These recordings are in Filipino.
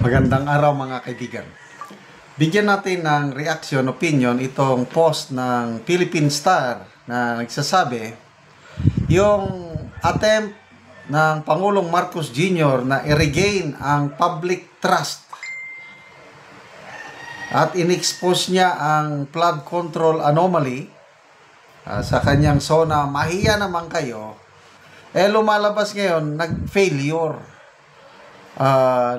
Magandang araw mga kaibigan. Bigyan natin ng reaction, opinion itong post ng Philippine Star na nagsasabi yung attempt ng Pangulong Marcos Jr. na i-regain ang public trust at in-expose niya ang flood control anomaly sa kanyang zona. Mahiya naman kayo. Lumalabas ngayon, nag-failure.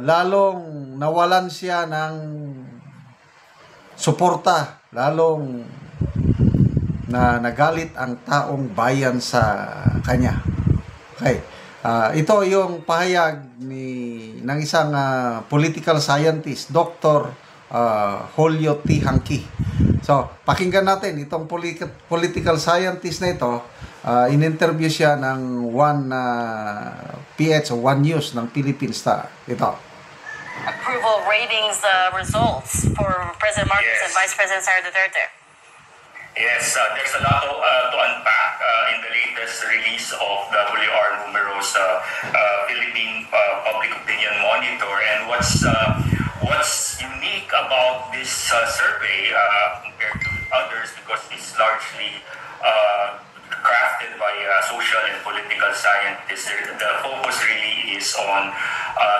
Lalong nawalan siya ng suporta, lalong nagalit ang taong bayan sa kanya. Okay. Ito yung pahayag ng isang political scientist, Dr. Julio T. Hangki. So, pakinggan natin itong political scientist na ito. In-interview siya ng PH o One News ng Philippine Star. Ito. Approval ratings results for President Marcos and Vice President Sara Duterte. Yes, there's a lot to unpack in the latest release of WR Numero's Philippine Public Opinion Monitor. And what's unique about this survey compared to others, because it's largely crafted by social and political scientists. The focus really is on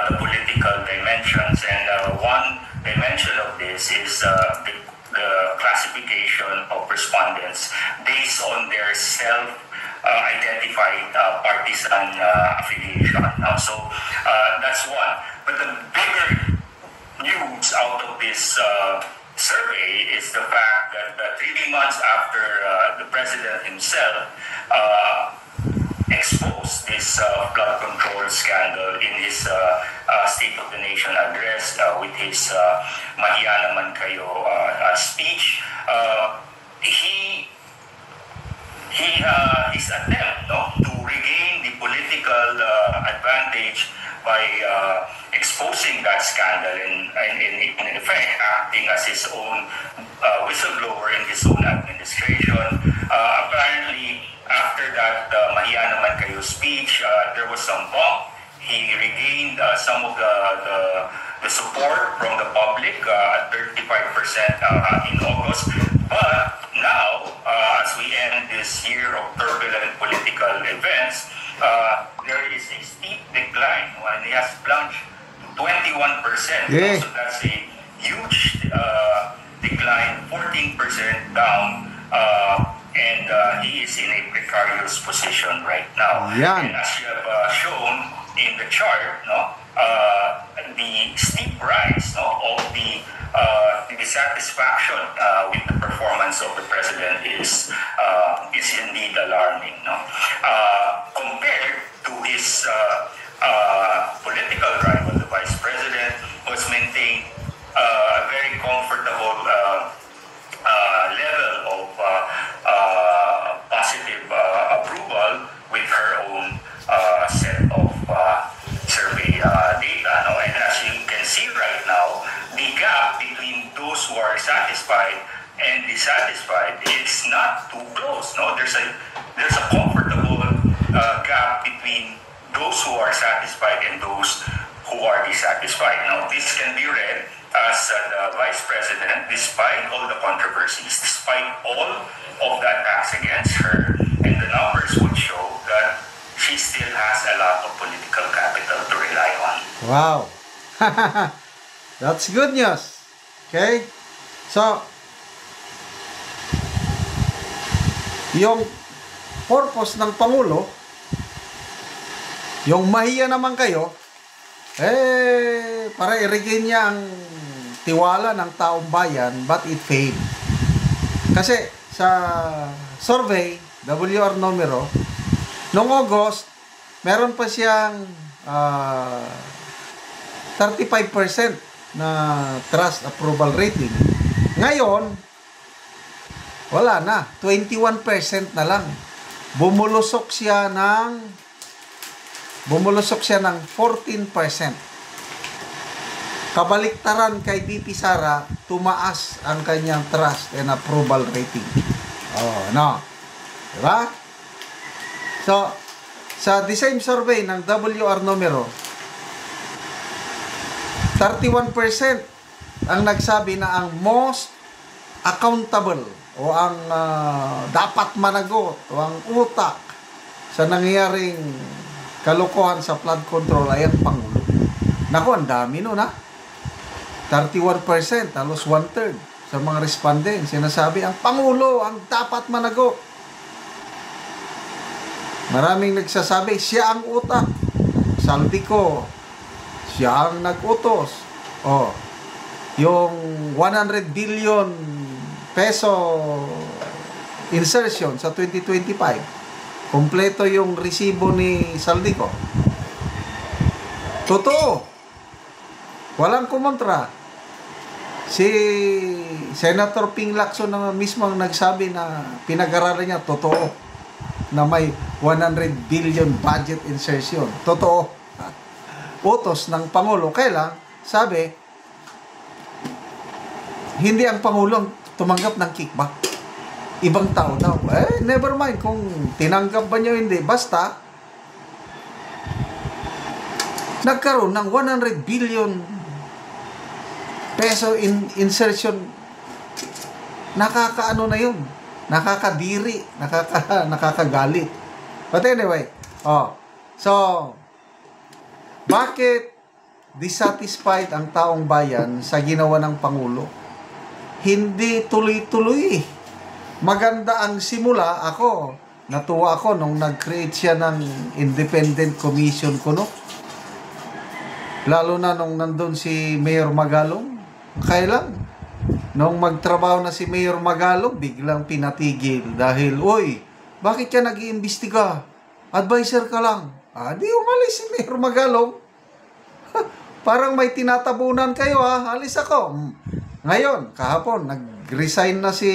the political dimensions, and one dimension of this is the classification of respondents based on their self-identified partisan affiliation. So that's one. But the bigger news out of this survey is the fact that 3 months after the president himself exposed this flood control scandal in his State of the Nation address with his Mahiya Naman Kayo speech, his attempt to regain the political advantage by exposing that scandal and in effect acting as his own whistleblower in his own administration. Apparently, after that Mahiya Naman Kayo speech, there was some bump. He regained some of the support from the public, 35% in August. But now, as we end this year of turbulent political events, there is a steep decline. And he has plunged to 21%. Yeah. So that's a huge decline, 14% down. And he is in a precarious position right now. Yan. And as you have shown in the chart, the steep rise of the dissatisfaction with the performance of the president is indeed alarming. Compared to his political rival, the vice president, who has maintained a very comfortable level of positive approval with her own set of survey data. And as you can see right now, the gap between those who are satisfied and dissatisfied is not too close. There's a comfortable gap between those who are satisfied and those who are dissatisfied. Now, this can be read as the vice president, despite all the controversies, despite all of the attacks against her, and the numbers would show that she still has a lot of political capital to rely on. Wow. That's good news. Okay? So, yung purpose ng Pangulo, yung mahiya naman kayo, para i-regain niya ang tiwala ng taong bayan, but it failed. Kasi sa survey, WR Numero, noong August, meron pa siyang 35% na trust approval rating. Ngayon, wala na. 21% na lang. Bumulusok siya ng 14%. Kabaliktaran kay VP Sara, tumaas ang kanyang trust and approval rating. Diba? So, sa the same survey ng WR Numero, 31% ang nagsabi na ang most accountable o ang dapat managot o ang utak sa nangyayaring kalokohan sa flood control ay ang Pangulo. Naku, ang dami nun, ha? 31%, halos 1/3 sa mga respondent, sinasabi ang Pangulo ang dapat managot. Maraming nagsasabi, siya ang utak. Saldico, siya ang nag-utos. O, yung 100 billion peso insertion sa 2025, kompleto yung resibo ni Saldico. Totoo. Walang kumontra. Si Senator Ping Lacson na mismo ang nagsabi na pinag-aralan niya, totoo, na may 100 billion budget insertion. Totoo. Utos ng Pangulo. Kaya lang, sabi, hindi ang Pangulo ang tumanggap ng kickback. Ibang tao daw. Never mind kung tinanggap ba niya hindi. Basta, nagkaroon ng 100 billion peso insertion. Nakakaano na yun. Nakakadiri. Nakakagalit. But anyway, so, bakit dissatisfied ang taong bayan sa ginawa ng Pangulo? Hindi tuloy-tuloy. Maganda ang simula. Natuwa ako nung nag-create siya ng independent commission ko, no? Lalo na nung nandun si Mayor Magalong. Kailan? Nung magtrabaho na si Mayor Magalong, biglang pinatigil dahil, bakit ka nag-iimbestiga? Advisor ka lang. Di umalis si Mayor Magalong. Parang may tinatabunan kayo, alis ako. Ngayon, kahapon, nag-resign na si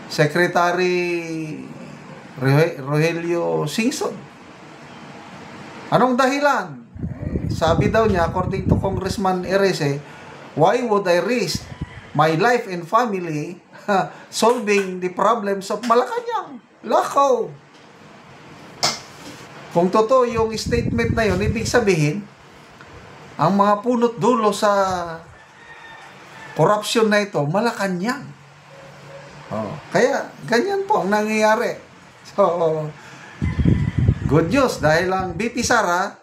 Secretary Rogelio Singson. Anong dahilan? Sabi daw niya, according to Congressman Erese, why would I risk my life and family solving the problems of Malacanang? Lakaw! Kung totoo yung statement na yun, ibig sabihin, ang mga punot dulo sa corruption na ito, Malacanang. Kaya, ganyan po ang nangyayari. So, good news, dahil ang BP Sara,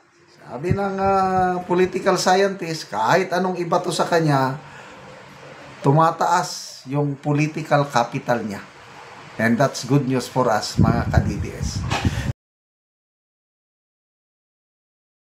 sabi ng political scientist, kahit anong ibato sa kanya, tumataas yung political capital niya. And that's good news for us, mga ka-DDS.